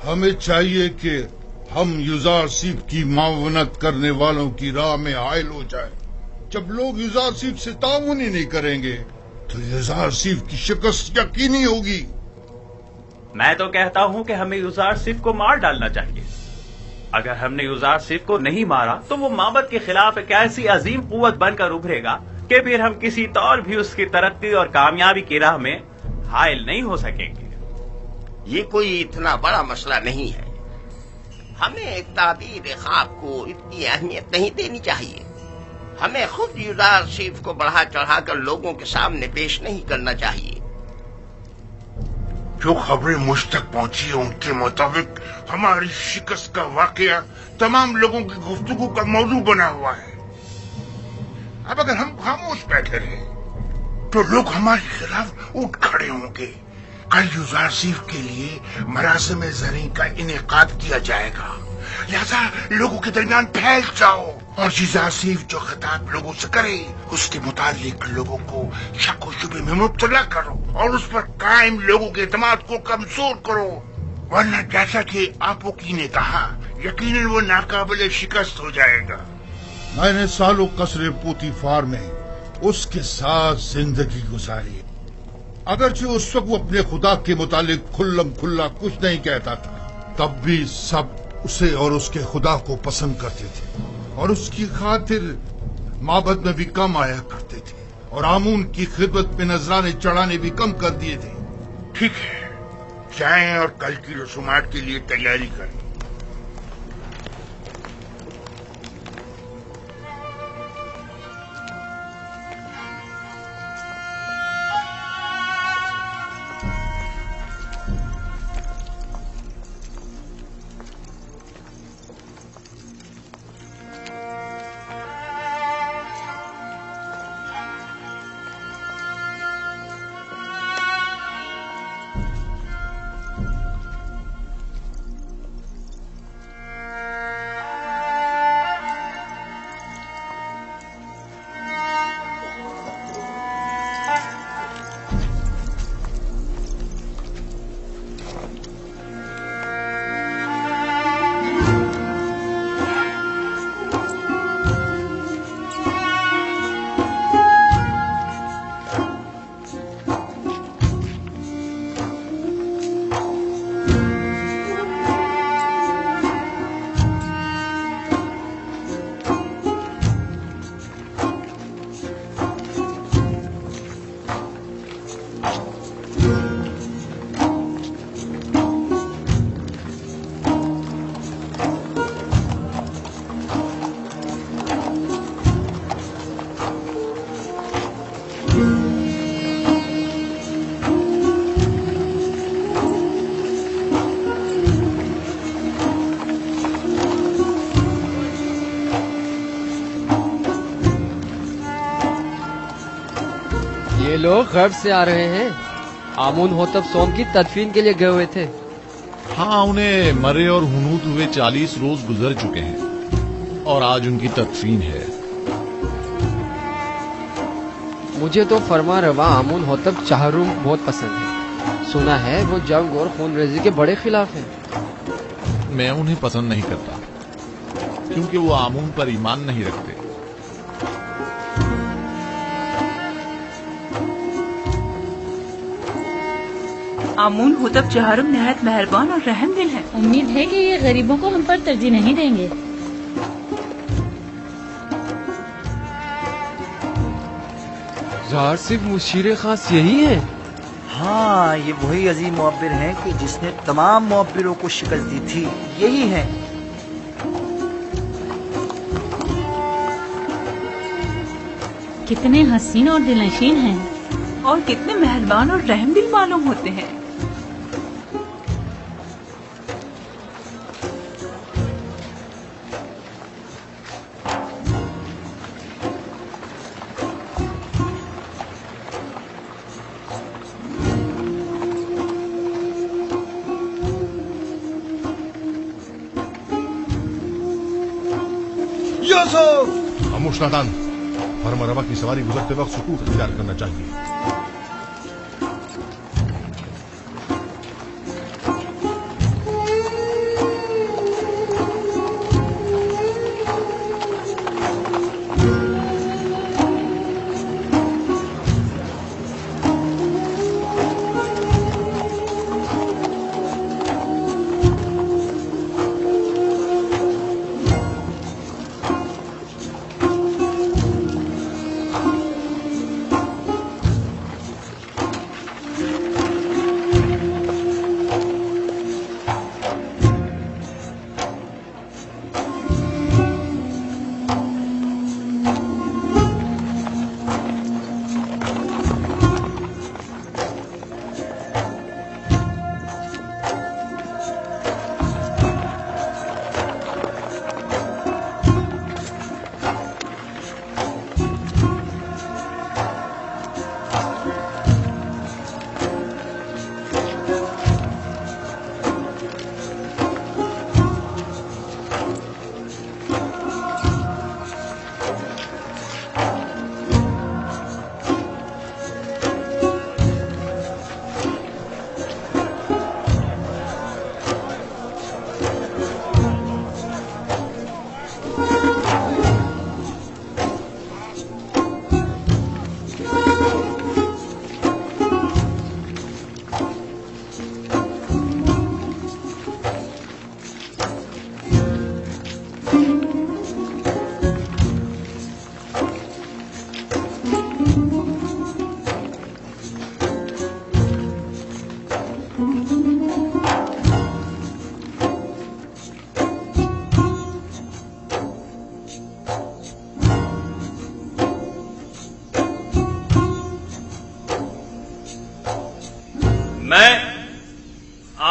ہمیں چاہیے کہ ہم یوزارسیف کی معاونت کرنے والوں کی راہ میں حائل ہو جائیں۔ جب لوگ یوزارسیف سے تعاون ہی نہیں کریں گے تو یوزارسیف کی شکست یقینی ہوگی۔ میں تو کہتا ہوں کہ ہمیں یوزارسیف کو مار ڈالنا چاہیے۔ اگر ہم نے یوزارسیف کو نہیں مارا تو وہ معبد کے خلاف ایک ایسی عظیم قوت بن کر ابھرے گا کہ پھر ہم کسی طور بھی اس کی ترقی اور کامیابی کی راہ میں حائل نہیں ہو سکیں گے۔ یہ کوئی اتنا بڑا مسئلہ نہیں ہے، ہمیں تعبیر خواب کو اتنی اہمیت نہیں دینی چاہیے۔ ہمیں خود یوزارسیف کو بڑھا چڑھا کر لوگوں کے سامنے پیش نہیں کرنا چاہیے۔ جو خبریں مجھ تک پہنچی ہیں ان کے مطابق ہماری شکست کا واقعہ تمام لوگوں کی گفتگو کا موضوع بنا ہوا ہے۔ اب اگر ہم خاموش بیٹھے رہے تو لوگ ہمارے خلاف اٹھ کھڑے ہوں گے۔ کل یوزارسیف کے لیے مراسم زرعی کا انعقاد کیا جائے گا، لہذا لوگوں کے درمیان پھیل جاؤ اور یوزارسیف جو خطاب لوگوں سے کرے اس کے متعلق لوگوں کو شک و شبے میں مبتلا کرو اور اس پر قائم لوگوں کے اعتماد کو کمزور کرو، ورنہ جیسا کہ آپوکی نے کہا یقیناً وہ ناقابل شکست ہو جائے گا۔ میں نے سالوں قصر پوتیفار میں اس کے ساتھ زندگی گزاری، اگرچہ اس وقت وہ اپنے خدا کے متعلق کھلم کھلا کچھ نہیں کہتا تھا، تب بھی سب اسے اور اس کے خدا کو پسند کرتے تھے اور اس کی خاطر معبد میں بھی کم آیا کرتے تھے اور آمون کی خدمت میں نذرانے چڑھانے بھی کم کر دیے تھے۔ ٹھیک ہے، جائیں اور کل کی رسومات کے لیے تیاری کریں۔ یہ لوگ غرب سے آ رہے ہیں، آمون ہوتب سوم کی تدفین کے لیے گئے ہوئے تھے۔ ہاں، انہیں مرے اور ہنوت ہوئے 40 روز گزر چکے ہیں اور آج ان کی تدفین ہے۔ مجھے تو فرما روا آمون ہوتب چہروم بہت پسند ہے، سنا ہے وہ جنگ اور خون ریزی کے بڑے خلاف ہیں۔ میں انہیں پسند نہیں کرتا کیونکہ وہ آمون پر ایمان نہیں رکھتے۔ آمون ہوتب چہارم نہایت مہربان اور رحم دل ہے۔ امید ہے کہ یہ غریبوں کو ہم پر ترجیح نہیں دیں گے۔ ظاہر صرف مشیر خاص یہی ہے؟ ہاں، یہ وہی عظیم معبر ہیں کہ جس نے تمام معبروں کو شکست دی تھی، یہی ہیں۔ کتنے حسین اور دلنشین ہیں اور کتنے مہربان اور رحم دل معلوم ہوتے ہیں۔ خاموش نادان، فرما روا کی سواری گزرتے وقت سکوت اختیار کرنا چاہیے۔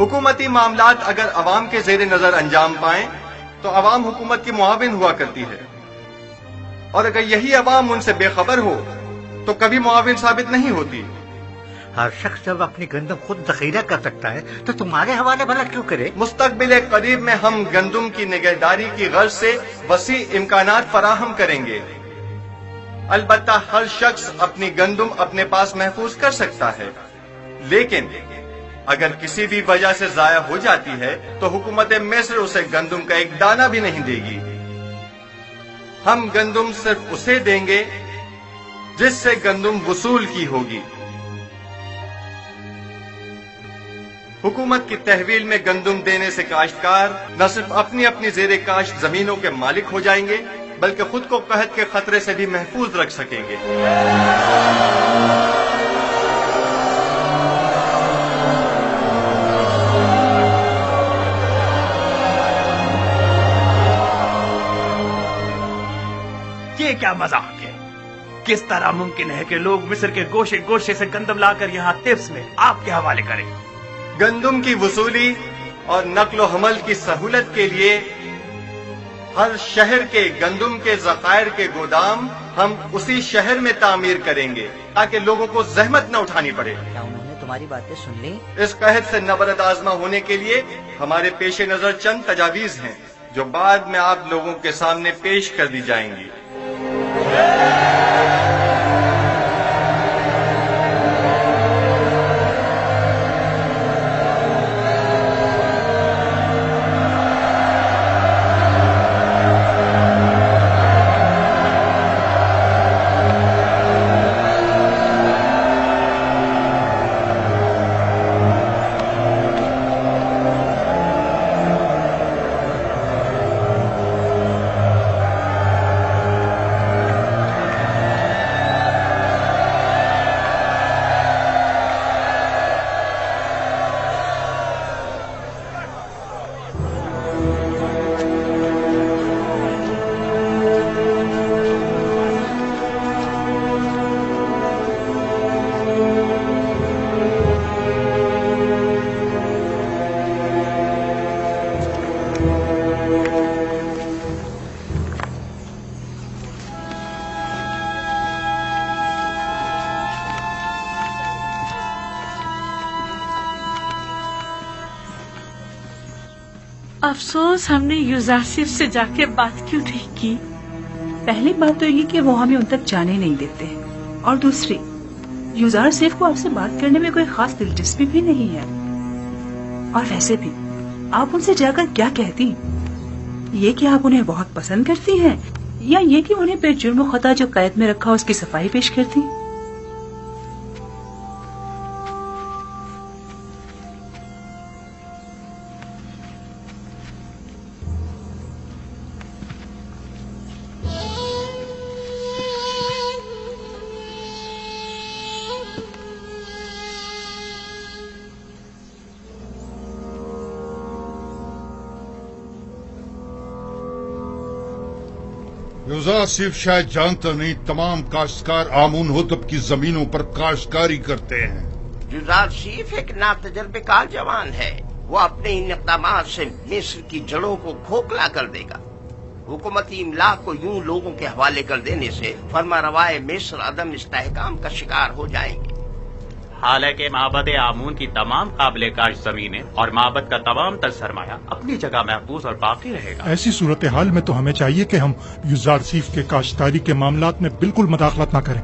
حکومتی معاملات اگر عوام کے زیر نظر انجام پائیں تو عوام حکومت کی معاون ہوا کرتی ہے، اور اگر یہی عوام ان سے بے خبر ہو تو کبھی معاون ثابت نہیں ہوتی۔ ہر شخص جب اپنی گندم خود ذخیرہ کر سکتا ہے تو تمہارے حوالے بھلا کیوں کرے؟ مستقبل قریب میں ہم گندم کی نگہداری کی غرض سے وسیع امکانات فراہم کریں گے۔ البتہ ہر شخص اپنی گندم اپنے پاس محفوظ کر سکتا ہے، لیکن اگر کسی بھی وجہ سے ضائع ہو جاتی ہے تو حکومت مصر اسے گندم کا ایک دانہ بھی نہیں دے گی۔ ہم گندم صرف اسے دیں گے جس سے گندم وصول کی ہوگی۔ حکومت کی تحویل میں گندم دینے سے کاشتکار نہ صرف اپنی اپنی زیر کاشت زمینوں کے مالک ہو جائیں گے بلکہ خود کو قحط کے خطرے سے بھی محفوظ رکھ سکیں گے۔ یہ کیا مذاق ہے؟ کس طرح ممکن ہے کہ لوگ مصر کے گوشے گوشے سے گندم لا کر یہاں تبس میں آپ کے حوالے کریں؟ گندم کی وصولی اور نقل و حمل کی سہولت کے لیے ہر شہر کے گندم کے ذخائر کے گودام ہم اسی شہر میں تعمیر کریں گے تاکہ لوگوں کو زحمت نہ اٹھانی پڑے۔ کیا انہوں نے تمہاری باتیں سن لی؟ اس قحط سے نبرد آزما ہونے کے لیے ہمارے پیش نظر چند تجاویز ہیں جو بعد میں آپ لوگوں کے سامنے پیش کر دی جائیں گی۔ افسوس ہم نے یوزارسیف سے جا کے بات کیوں نہیں کی؟ پہلی بات تو یہ کہ وہ ہمیں ان تک جانے نہیں دیتے، اور دوسری یوزارسیف کو آپ سے بات کرنے میں کوئی خاص دلچسپی بھی نہیں ہے۔ اور ویسے بھی آپ ان سے جا کر کیا کہتی؟ یہ کہ آپ انہیں بہت پسند کرتی ہیں، یا یہ کہ انہیں بے جرم و خطا جو قید میں رکھا اس کی صفائی پیش کرتی؟ یوزارسیف شاید جانتا نہیں تمام کاشتکار آمون ہوتب کی زمینوں پر کاشتکاری کرتے ہیں۔ یوزارسیف ایک ناتجربہ کار جوان ہے، وہ اپنے ان اقدامات سے مصر کی جڑوں کو کھوکھلا کر دے گا۔ حکومتی املاک کو یوں لوگوں کے حوالے کر دینے سے فرما روائے مصر عدم استحکام کا شکار ہو جائیں گے۔ حالانکہ معبد آمون کی تمام قابل کاشت زمینیں اور معبد کا تمام تر سرمایہ اپنی جگہ محفوظ اور باقی رہے گا۔ ایسی صورتحال میں تو ہمیں چاہیے کہ ہم یوزارسیف کے کاشتکاری کے معاملات میں بالکل مداخلت نہ کریں،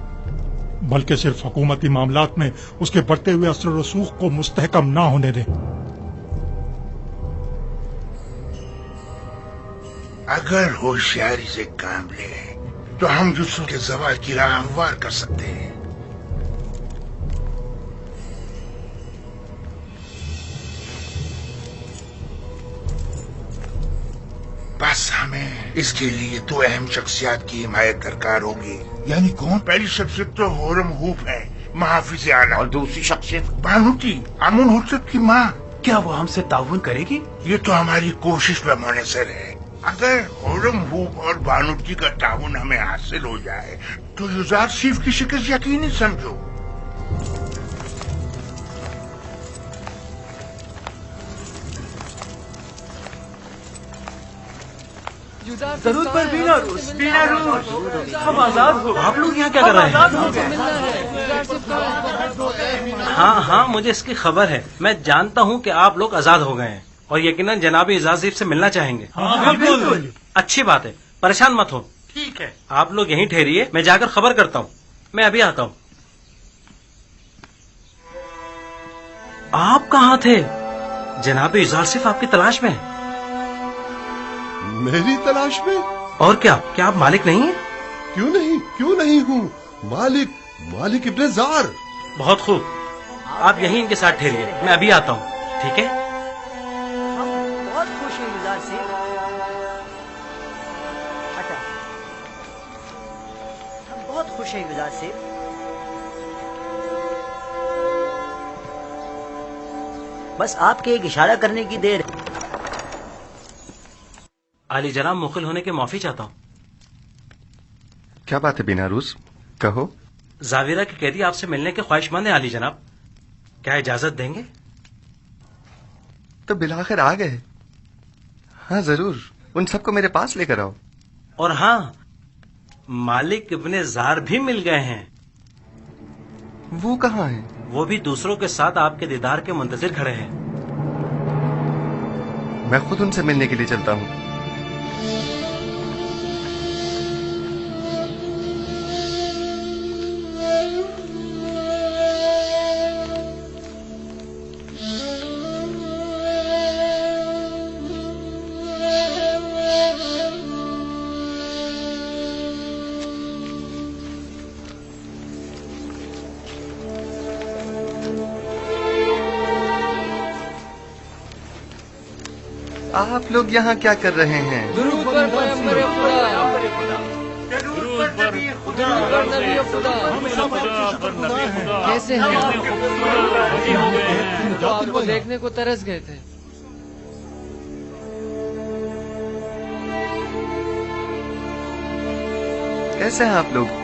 بلکہ صرف حکومتی معاملات میں اس کے بڑھتے ہوئے اثر و رسوخ کو مستحکم نہ ہونے دیں۔ اگر ہوشیاری سے کام لیں تو ہم یوسف کے زوال کی راہ ہموار کر سکتے ہیں۔ بس ہمیں اس کے لیے دو اہم شخصیات کی حمایت درکار ہوگی۔ یعنی کون؟ پہلی شخصیت تو ہورم ہوپ ہے، محافظ اعلیٰ، اور دوسری شخصیت بانوتی، آمون ہوتب کی ماں۔ کیا وہ ہم سے تعاون کرے گی؟ یہ تو ہماری کوشش پہ منحصر ہے۔ اگر ہورم ہوپ اور بانوتی کا تعاون ہمیں حاصل ہو جائے تو یوزارسیف کی شکست یقینی سمجھو۔ ضرور پر بینا روز ہم آزاد ہو. آپ لوگ یہاں کیا کر رہے ہیں؟ ہاں مجھے اس کی خبر ہے. میں جانتا ہوں کہ آپ لوگ آزاد ہو گئے ہیں اور یقیناً جناب اعزازیف سے ملنا چاہیں گے. بالکل. اچھی بات ہے، پریشان مت ہو. ٹھیک ہے. آپ لوگ یہیں ٹھہریے، میں جا کر خبر کرتا ہوں. میں ابھی آتا ہوں. آپ کہاں تھے؟ جناب اعزازیف آپ کی تلاش میں ہے. میری تلاش میں؟ اور کیا آپ مالک نہیں ہیں؟ کیوں نہیں ہوں مالک ابن زار. بہت خوب، آپ یہیں ان کے ساتھ ٹھہریے، میں ابھی آتا ہوں. ٹھیک ہے. ہم بہت خوش ہیں یزار صاحب. ہم بہت خوش ہیں یزار صاحب. بس آپ کے ایک اشارہ کرنے کی دیر. علی جناب، مخل ہونے کے معافی چاہتا ہوں. کیا بات ہے بینا روز؟ کہو. زاویرہ کے قیدی آپ سے ملنے کے خواہش مند ہیں علی جناب، کیا اجازت دیں گے؟ تو بالآخر آ گئے. ہاں ضرور، ان سب کو میرے پاس لے کر آؤ. اور ہاں، مالک ابن زار بھی مل گئے ہیں. وہ کہاں ہیں؟ وہ بھی دوسروں کے ساتھ آپ کے دیدار کے منتظر کھڑے ہیں. میں خود ان سے ملنے کے لیے چلتا ہوں. آپ لوگ یہاں کیا کر رہے ہیں؟ درود پر پیغمبر خدا. کیسے ہیں آپ کو دیکھنے کو ترس گئے تھے. کیسے ہیں آپ لوگ؟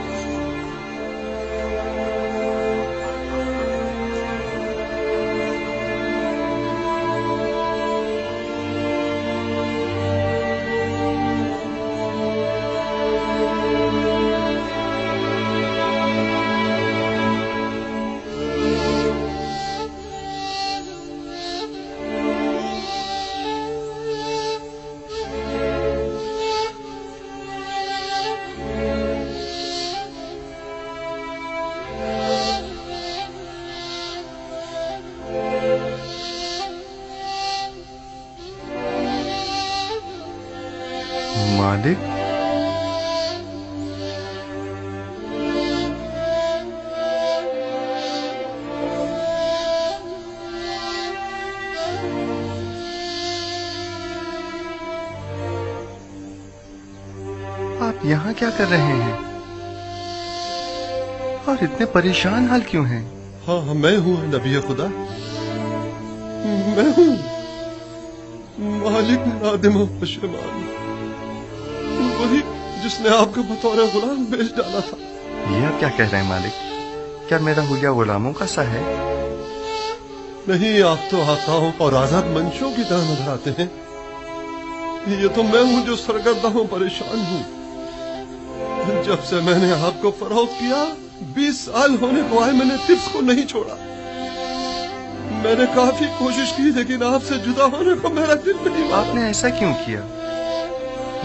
مالک، آپ یہاں کیا کر رہے ہیں اور اتنے پریشان حال کیوں ہیں؟ ہاں میں ہوں نبی خدا، میں ہوں مالک نادم و پشیمان، وہی جس نے آپ کو بطور غلام بیچ ڈالا تھا. یہ آپ کیا کہہ رہے ہیں مالک؟ کیا میرا حلیہ غلاموں کا سا ہے؟ نہیں، آپ تو آقاؤں اور آزاد منشوں کی طرح نظر آتے ہیں. یہ تو میں ہوں جو سرگردہ ہوں، پریشان ہوں. جب سے میں نے آپ کو فروخت کیا 20 سال ہونے کو آئے، میں نے طفل کو نہیں چھوڑا. میں نے کافی کوشش کی لیکن آپ سے جدا ہونے کو میرا دل نہیں. آپ نے ایسا کیوں کیا؟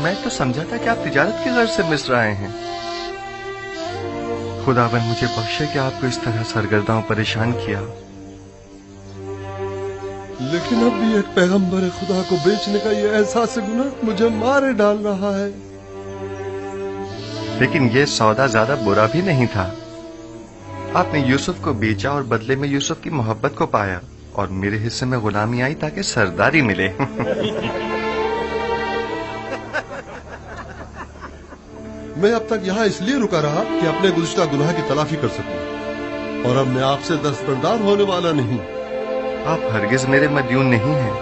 میں تو سمجھا تھا کہ آپ تجارت کی غرض سے مصر آئے ہیں. خداوند مجھے بخشے کہ آپ کو اس طرح سرگرداں پریشان کیا. لیکن اب بھی ایک پیغمبر خدا کو بیچنے کا یہ احساس گناہ مجھے مارے ڈال رہا ہے. لیکن یہ سودا زیادہ برا بھی نہیں تھا. آپ نے یوسف کو بیچا اور بدلے میں یوسف کی محبت کو پایا، اور میرے حصے میں غلامی آئی تاکہ سرداری ملے. میں اب تک یہاں اس لیے رکا رہا کہ اپنے گزشتہ گناہ کی تلافی کر سکوں، اور اب میں آپ سے دستبردار ہونے والا نہیں. آپ ہرگز میرے مدیون نہیں ہیں.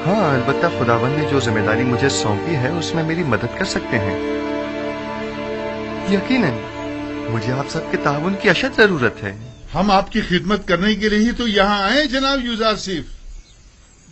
ہاں، البتہ خداوند نے جو ذمہ داری مجھے سونپی ہے اس میں میری مدد کر سکتے ہیں. یقیناً مجھے آپ سب کے تعاون کی اشد ضرورت ہے. ہم آپ کی خدمت کرنے کے لیے ہی تو یہاں آئے جناب یوزارسیف.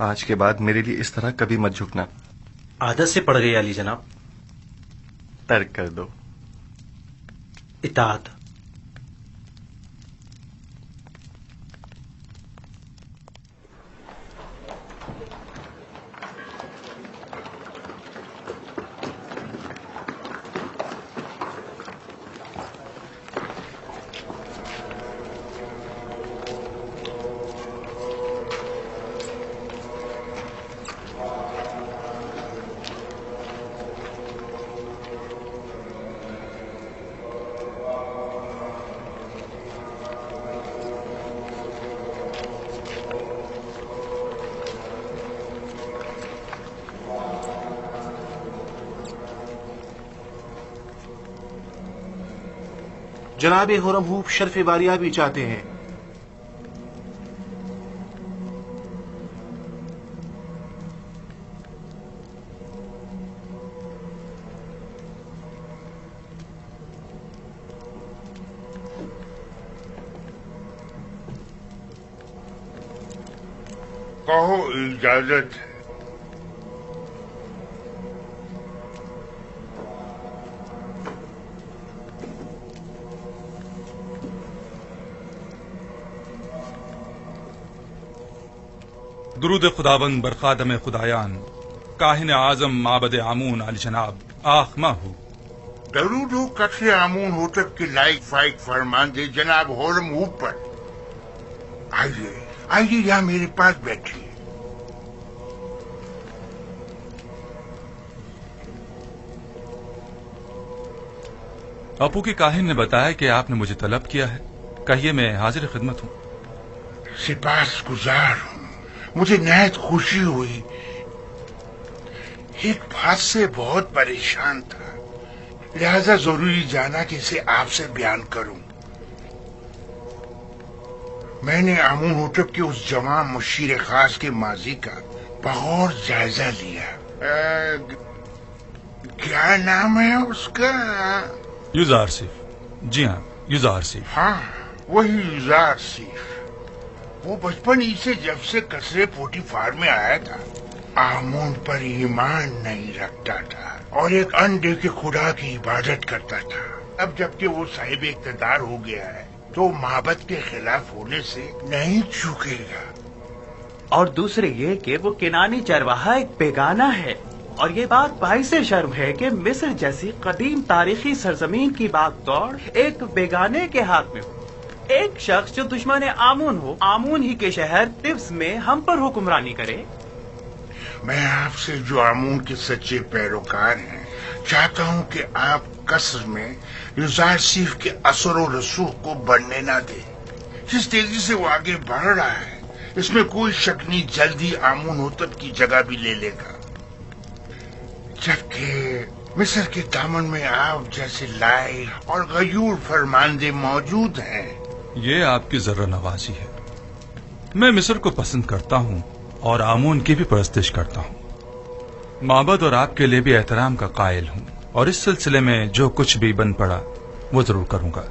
آج کے بعد میرے لیے اس طرح کبھی مت جھکنا. عادت سے پڑ گئی علی جناب. ترک کر دو. اطاعت. جناب خرم ہوپ شرف باریہ بھی چاہتے ہیں. کہو اجازت ہے. درود خداوند بر خادم خدایان کاہن اعظم معبد آمون علی جناب آخما ہو. درود ہو قصر آمون ہوتب کے لائق فائق فرمان دے جناب خرم ہوپ پر. آئیے آئیے یہاں میرے پاس بیٹھیے. اپو کے کاہن نے بتایا کہ آپ نے مجھے طلب کیا ہے. کہیے میں حاضر خدمت ہوں. سپاس گزار ہوں. مجھے نہایت خوشی ہوئی. ایک بات سے بہت پریشان تھا لہذا ضروری جانا کہ اسے آپ سے بیان کروں. میں نے آمون ہوتب کے اس جوان مشیر خاص کے ماضی کا بغور جائزہ لیا. کیا نام ہے اس کا؟ یوزار سیف. جی ہاں یوزار سیف. ہاں وہی یوزار سیف. وہ بچپن ہی سے جب سے قصر پوٹی فار میں آیا تھا آمون پر ایمان نہیں رکھتا تھا اور ایک انڈے کے خدا کی عبادت کرتا تھا. اب جبکہ وہ صاحب اقتدار ہو گیا ہے تو معبد کے خلاف ہونے سے نہیں چوکے گا. اور دوسرے یہ کہ وہ کنانی چرواہا ایک بیگانہ ہے. اور یہ بات باعث شرم ہے کہ مصر جیسی قدیم تاریخی سرزمین کی باغ دوڑ ایک بیگانے کے ہاتھ میں ہو. ایک شخص جو دشمن آمون ہو آمون ہی کے شہر طبس میں ہم پر حکمرانی کرے. میں آپ سے جو آمون کے سچے پیروکار ہیں چاہتا ہوں کہ آپ قصر میں یوزار سیف کے اثر و رسوخ کو بڑھنے نہ دیں. جس تیزی سے وہ آگے بڑھ رہا ہے اس میں کوئی شک نہیں جلدی آمون ہوتب کی جگہ بھی لے لے گا. جبکہ مصر کے دامن میں آپ جیسے لائق اور غیور فرماندے موجود ہیں. یہ آپ کی ذرہ نوازی ہے. میں مصر کو پسند کرتا ہوں اور آمون کی بھی پرستش کرتا ہوں. معبد اور آپ کے لیے بھی احترام کا قائل ہوں اور اس سلسلے میں جو کچھ بھی بن پڑا وہ ضرور کروں گا.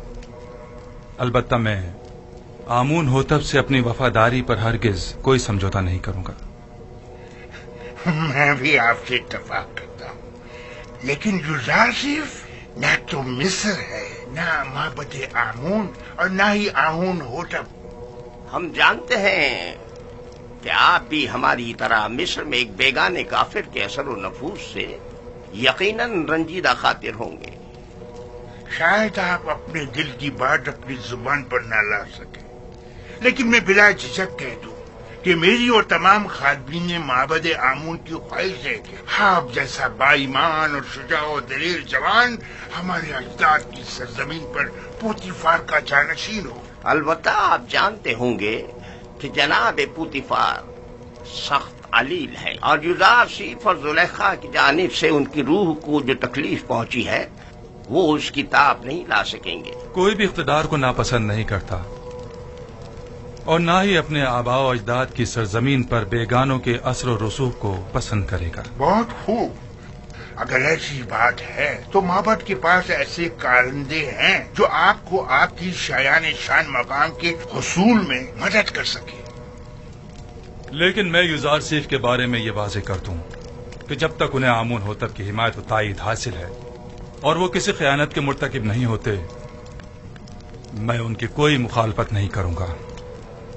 البتہ میں آمون ہوتب سے اپنی وفاداری پر ہرگز کوئی سمجھوتا نہیں کروں گا. میں بھی آپ سے اتفاق کرتا ہوں لیکن یوزار سیف نہ تو مصر ہے نہ معبد آمون اور نہ ہی آمون ہوتب. ہم جانتے ہیں کہ آپ بھی ہماری طرح مصر میں ایک بیگانے کافر کے اثر و نفوذ سے یقیناً رنجیدہ خاطر ہوں گے. شاید آپ اپنے دل کی بات اپنی زبان پر نہ لا سکیں لیکن میں بلا جھجک کہہ دوں کہ میری اور تمام خادمین معبد آمون کی خواہش ہے کہ آپ جیسا با ایمان اور شجاع و دلیر جوان ہمارے اجداد کی سرزمین پر پوتیفار کا جانشین ہو. البتہ آپ جانتے ہوں گے کہ جناب پوتیفار سخت علیل ہے اور یوزار سیف اور زلیخا کی جانب سے ان کی روح کو جو تکلیف پہنچی ہے وہ اس کی تاب نہیں لا سکیں گے. کوئی بھی اقتدار کو ناپسند نہیں کرتا اور نہ ہی اپنے آباء و اجداد کی سرزمین پر بیگانوں کے اثر و رسوخ کو پسند کرے گا. بہت خوب. اگر ایسی بات ہے تو معبد کے پاس ایسے کارندے ہیں جو آپ کو آپ کی شایان شان مقام کے حصول میں مدد کر سکے. لیکن میں یزار سیف کے بارے میں یہ واضح کر دوں کہ جب تک انہیں آمون ہوتب کی حمایت و تائید حاصل ہے اور وہ کسی خیانت کے مرتکب نہیں ہوتے، میں ان کی کوئی مخالفت نہیں کروں گا۔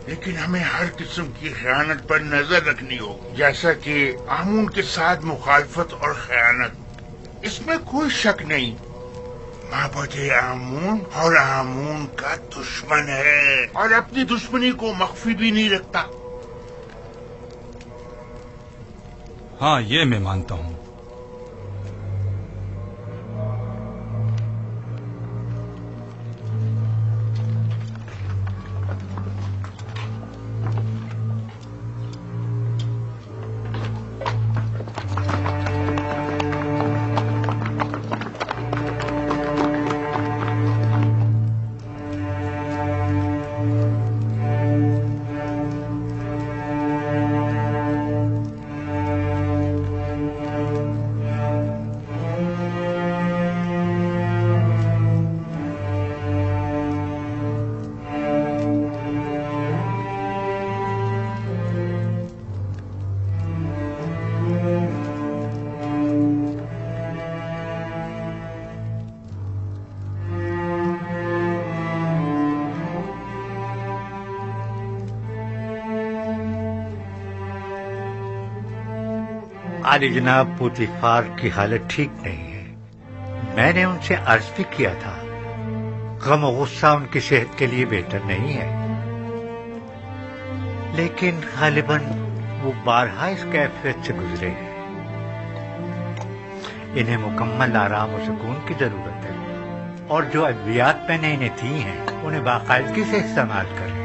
لیکن ہمیں ہر قسم کی خیانت پر نظر رکھنی ہوگی، جیسا کہ آمون کے ساتھ مخالفت اور خیانت، اس میں کوئی شک نہیں۔ معبد آمون اور آمون کا دشمن ہے اور اپنی دشمنی کو مخفی بھی نہیں رکھتا۔ ہاں، یہ میں مانتا ہوں۔ عالی جناب، پوتیفار کی حالت ٹھیک نہیں ہے۔ میں نے ان سے عرض بھی کیا تھا، غم و غصہ ان کی صحت کے لیے بہتر نہیں ہے، لیکن غالباً وہ بارہا اس کیفیت سے گزرے ہیں۔ انہیں مکمل آرام و سکون کی ضرورت ہے، اور جو ادویات میں نے انہیں دی ہیں انہیں باقاعدگی سے استعمال کریں۔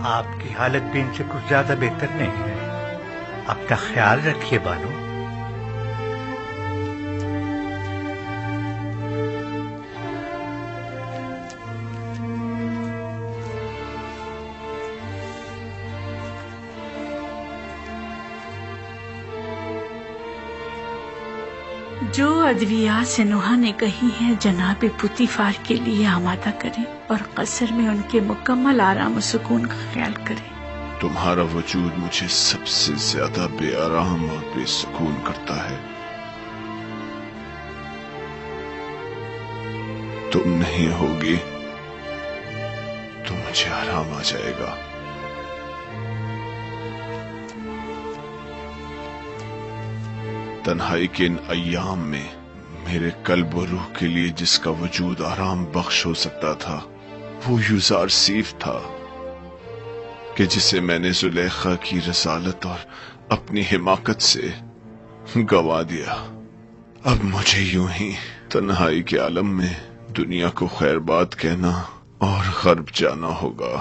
آپ کی حالت بھی ان سے کچھ زیادہ بہتر نہیں ہے، اپنا خیال رکھیے بانو۔ جو ادویات سنوحا نے کہی ہیں جناب پوتیفار کے لیے آمادہ کریں اور قصر میں ان کے مکمل آرام و سکون کا خیال کریں۔ تمہارا وجود مجھے سب سے زیادہ بے آرام اور بے سکون کرتا ہے۔ تم نہیں ہوگی تو مجھے آرام آ جائے گا۔ تنہائی کے ان ایام میں میرے قلب و روح کے لیے جس کا وجود آرام بخش ہو سکتا تھا وہ یزار سیف تھا، کہ جسے میں نے زلیخا کی رسالت اور اپنی حماقت سے گوا دیا۔ اب مجھے یوں ہی تنہائی کے عالم میں دنیا کو خیر بات کہنا اور غرب جانا ہوگا۔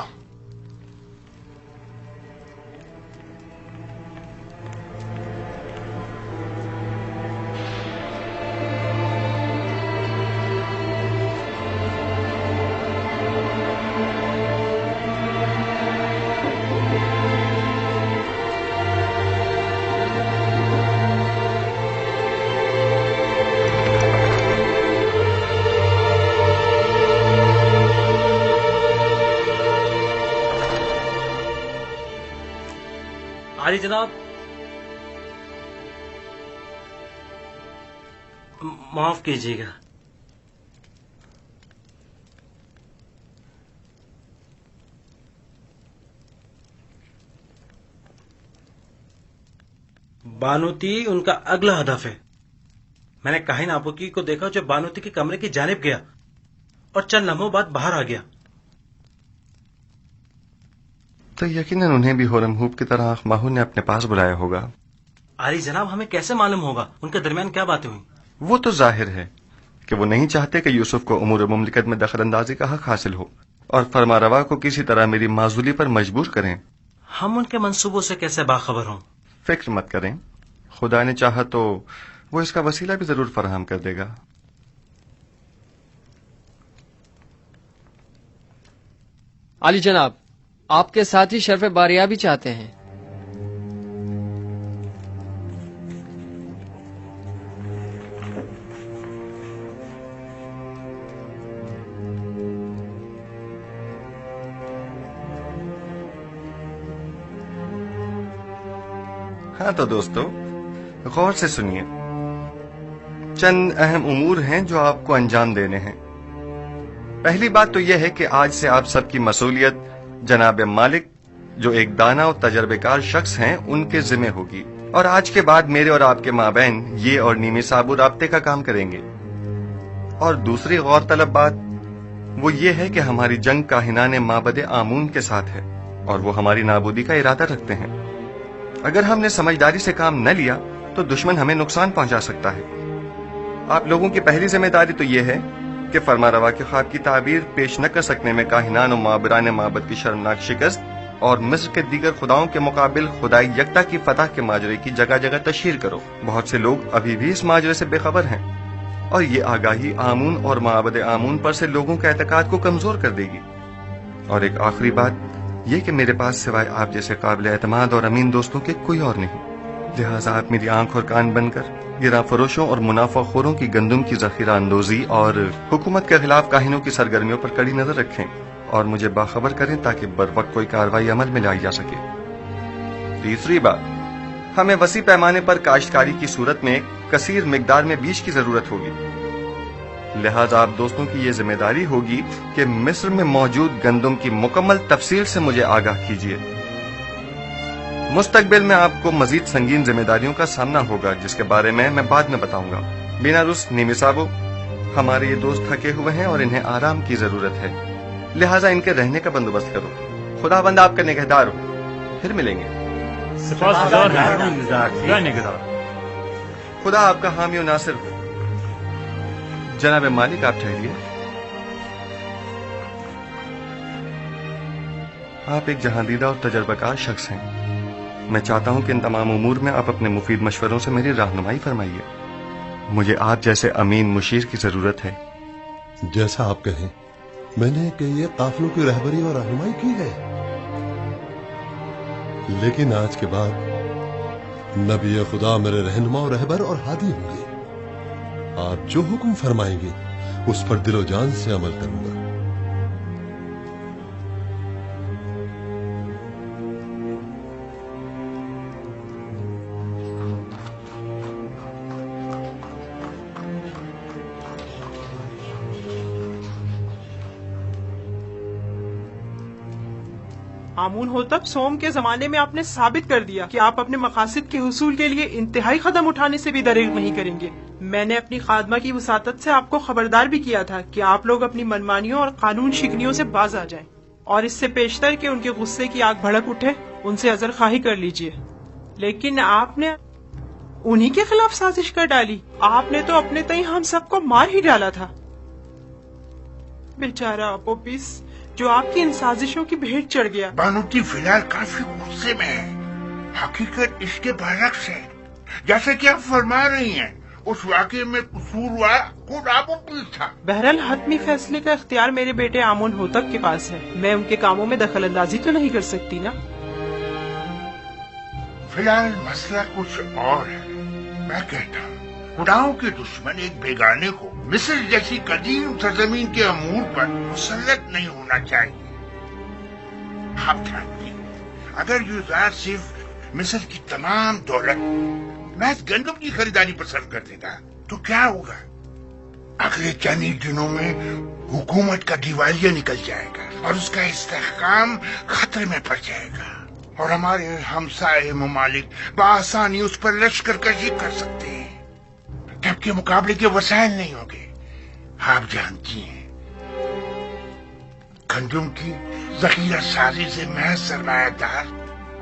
عالی جناب، معاف کیجیے گا۔ بانوتی ان کا اگلا ہدف ہے۔ میں نے کاہن آبوکی کو دیکھا جو بانوتی کے کمرے کی جانب گیا اور چند لمحوں بعد باہر آ گیا۔ تو یقیناً انہیں بھی ہورم ہوپ کی طرح ماہو نے اپنے پاس بلایا ہوگا۔ عالی جناب، ہمیں کیسے معلوم ہوگا ان کے درمیان کیا باتیں ہوئی؟ وہ تو ظاہر ہے کہ وہ نہیں چاہتے کہ یوسف کو امور مملکت میں دخل اندازی کا حق حاصل ہو اور فرما روا کو کسی طرح میری معزولی پر مجبور کریں۔ ہم ان کے منصوبوں سے کیسے باخبر ہوں؟ فکر مت کریں، خدا نے چاہا تو وہ اس کا وسیلہ بھی ضرور فراہم کر دے گا۔ عالی جناب، آپ کے ساتھ ہی شرف باریابی چاہتے ہیں۔ ہاں تو دوستو غور سے سنیے، چند اہم امور ہیں جو آپ کو انجام دینے ہیں۔ پہلی بات تو یہ ہے کہ آج سے آپ سب کی مسئولیت جناب مالک جو ایک دانا اور تجربے کار شخص ہیں ان کے ذمہ ہوگی، اور آج کے بعد میرے اور آپ کے مابین یہ اور نیمی صابو رابطے کا کام کریں گے۔ اور دوسری غور طلب بات وہ یہ ہے کہ ہماری جنگ کاہنان معبد آمون کے ساتھ ہے اور وہ ہماری نابودی کا ارادہ رکھتے ہیں۔ اگر ہم نے سمجھداری سے کام نہ لیا تو دشمن ہمیں نقصان پہنچا سکتا ہے۔ آپ لوگوں کی پہلی ذمہ داری تو یہ ہے کہ فرما روا کے خواب کی تعبیر پیش نہ کر سکنے میں کاہنان و معبران معبد کی شرمناک شکست اور مصر کے دیگر خداؤں کے مقابل خدائی یکتا کی فتح کے ماجرے کی جگہ جگہ تشہیر کرو۔ بہت سے لوگ ابھی بھی اس ماجرے سے بے خبر ہیں اور یہ آگاہی آمون اور معبد آمون پر سے لوگوں کے اعتقاد کو کمزور کر دے گی۔ اور ایک آخری بات یہ کہ میرے پاس سوائے آپ جیسے قابل اعتماد اور امین دوستوں کے کوئی اور نہیں، لہٰذا آپ میری آنکھ اور کان بن کر گراں فروشوں اور منافع خوروں کی گندم کی ذخیرہ اندوزی اور حکومت کے خلاف کاہنوں کی سرگرمیوں پر کڑی نظر رکھیں اور مجھے باخبر کریں تاکہ بروقت کوئی کارروائی عمل میں لائی جا سکے۔ تیسری بات، ہمیں وسیع پیمانے پر کاشتکاری کی صورت میں کثیر مقدار میں بیج کی ضرورت ہوگی، لہذا آپ دوستوں کی یہ ذمہ داری ہوگی کہ مصر میں موجود گندم کی مکمل تفصیل سے مجھے آگاہ کیجیے۔ مستقبل میں آپ کو مزید سنگین ذمہ داریوں کا سامنا ہوگا جس کے بارے میں بعد میں بتاؤں گا۔ بنا رس نیمی صابو، ہمارے یہ دوست تھکے ہوئے ہیں اور انہیں آرام کی ضرورت ہے، لہٰذا ان کے رہنے کا بندوبست کرو۔ خدا بند آپ کا نگہدار ہو، پھر ملیں گے۔ خدا آپ کا حامی و ناصر ہو۔ جناب مالک آپ ٹھہریے، آپ ایک جہاندیدہ اور تجربہ کار شخص ہیں، میں چاہتا ہوں کہ ان تمام امور میں آپ اپنے مفید مشوروں سے میری رہنمائی فرمائیے، مجھے آپ جیسے امین مشیر کی ضرورت ہے۔ جیسا آپ کہیں، میں نے کئی قافلوں کی رہبری اور رہنمائی کی ہے، لیکن آج کے بعد نبی خدا میرے رہنما اور رہبر اور ہادی ہوں گے۔ آپ جو حکم فرمائیں گے اس پر دل و جان سے عمل کروں گا۔ آمون ہوتب سوم کے زمانے میں آپ نے ثابت کر دیا کہ آپ اپنے مقاصد کے حصول کے لیے انتہائی قدم اٹھانے سے بھی دریغ نہیں کریں گے۔ میں نے اپنی خادمہ کی وساطت سے آپ کو خبردار بھی کیا تھا کہ آپ لوگ اپنی منمانیوں اور قانون شکنیوں سے باز آ جائیں، اور اس سے پیشتر کہ ان کے غصے کی آگ بھڑک اٹھے ان سے عذر خواہی کر لیجئے، لیکن آپ نے انہی کے خلاف سازش کر ڈالی۔ آپ نے تو اپنے تئیں ہم سب کو مار ہی ڈالا تھا۔ بیچارہ اپوپس جو آپ کی ان سازشوں کی بھیٹ چڑھ گیا۔ بانوتی فی الحال کافی غصے میں ہے، حقیقت اس کے برعکس ہے، جیسے کہ آپ فرما رہی ہیں اس واقعے میں قصوروار خود اپوپس تھا۔ بہرحال حتمی فیصلے کا اختیار میرے بیٹے آمون ہوتب کے پاس ہے، میں ان کے کاموں میں دخل اندازی تو نہیں کر سکتی نا۔ فی الحال مسئلہ کچھ اور ہے۔ میں کہتا ہوں خداؤں کے دشمن ایک بیگانے کو مصر جیسی قدیم سرزمین کے امور پر مسلط نہیں ہونا چاہیے۔ آپ جانتے ہیں اگر یوزار صرف مصر کی تمام دولت محض گندم کی خریداری پر صرف کر دے گا تو کیا ہوگا؟ اگلے چند ہی دنوں میں حکومت کا دیوالیہ نکل جائے گا اور اس کا استحکام خطرے میں پڑ جائے گا، اور ہمارے ہمسائے ممالک بآسانی اس پر لشکر کشی کر سکتے ہیں، جبکہ مقابلے کے وسائل نہیں ہوں گے۔ آپ جانتی ہیں گندم کی ذخیرہ سازی سے محض سرمایہ دار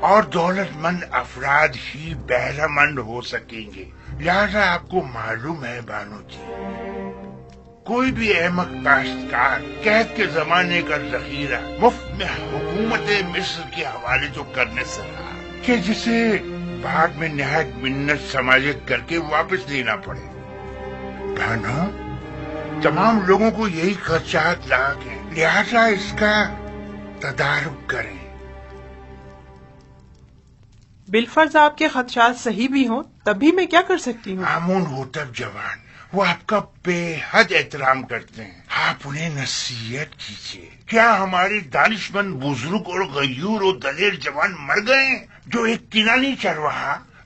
اور دولت مند افراد ہی بہرہ مند ہو سکیں گے، لہذا آپ کو معلوم ہے بانو جی، کوئی بھی احمق کاشتکار قحط کے زمانے کا ذخیرہ مفت میں حکومت مصر کے حوالے تو کرنے سے رہا کہ جسے بعد میں نہایت منت سماجت کر کے واپس لینا پڑے۔ بہنوں، تمام لوگوں کو یہی خدشات لاحق ہیں، لہذا اس کا تدارک کریں۔ بالفرض آپ کے خدشات صحیح بھی ہوں تب بھی میں کیا کر سکتی ہوں؟ آمون ہوتب جوان وہ آپ کا بے حد احترام کرتے ہیں، آپ انہیں نصیحت کیجیے۔ کیا ہمارے دانشمند بزرگ اور غیور اور دلیر جوان مر گئے ہیں جو ایک کنانی چرواہا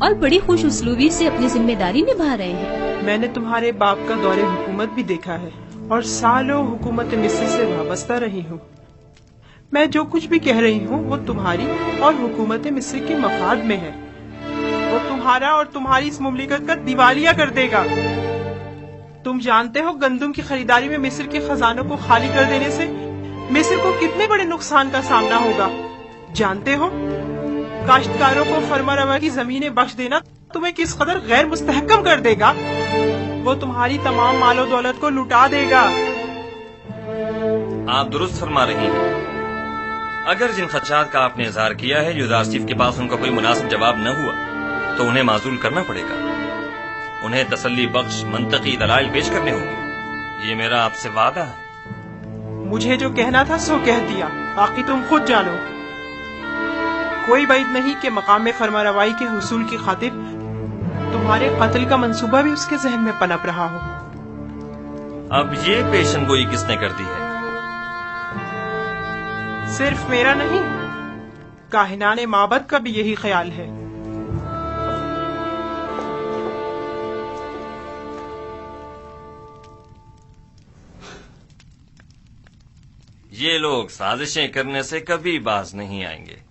اور بڑی خوش اسلوبی سے اپنی ذمہ داری نبھا رہے ہیں۔ میں نے تمہارے باپ کا دور حکومت بھی دیکھا ہے اور سالوں حکومت مصر سے وابستہ رہی ہوں۔ میں جو کچھ بھی کہہ رہی ہوں وہ تمہاری اور حکومت مصر کے مفاد میں ہے۔ وہ تمہارا اور تمہاری اس مملکت کا دیوالیہ کر دے گا۔ تم جانتے ہو گندم کی خریداری میں مصر کے خزانوں کو خالی کر دینے سے مصر کو کتنے بڑے نقصان کا سامنا ہوگا؟ جانتے ہو کاشتکاروں کو فرما روا کی زمینیں بخش دینا تمہیں کس قدر غیر مستحکم کر دے گا؟ وہ تمہاری تمام مال و دولت کو لٹا دے گا۔ آپ درست فرما رہی ہیں۔ اگر جن خدشات کا آپ نے اظہار کیا ہے یوزارسیف کے پاس ان کا کوئی مناسب جواب نہ ہوا تو انہیں معزول کرنا پڑے گا۔ انہیں تسلی بخش منطقی دلائل پیش کرنے ہوں گے۔ یہ میرا آپ سے وعدہ ہے۔ مجھے جو کہنا تھا سو کہہ دیا، باقی تم خود جانو۔ کوئی بعید نہیں کہ مقام فرما روائی کے حصول کی خاطر تمہارے قتل کا منصوبہ بھی اس کے ذہن میں پنپ رہا ہو۔ اب یہ پیشن گوئی کس نے کر دی ہے؟ صرف میرا نہیں، کاہنان معبد کا بھی یہی خیال ہے۔ یہ لوگ سازشیں کرنے سے کبھی باز نہیں آئیں گے۔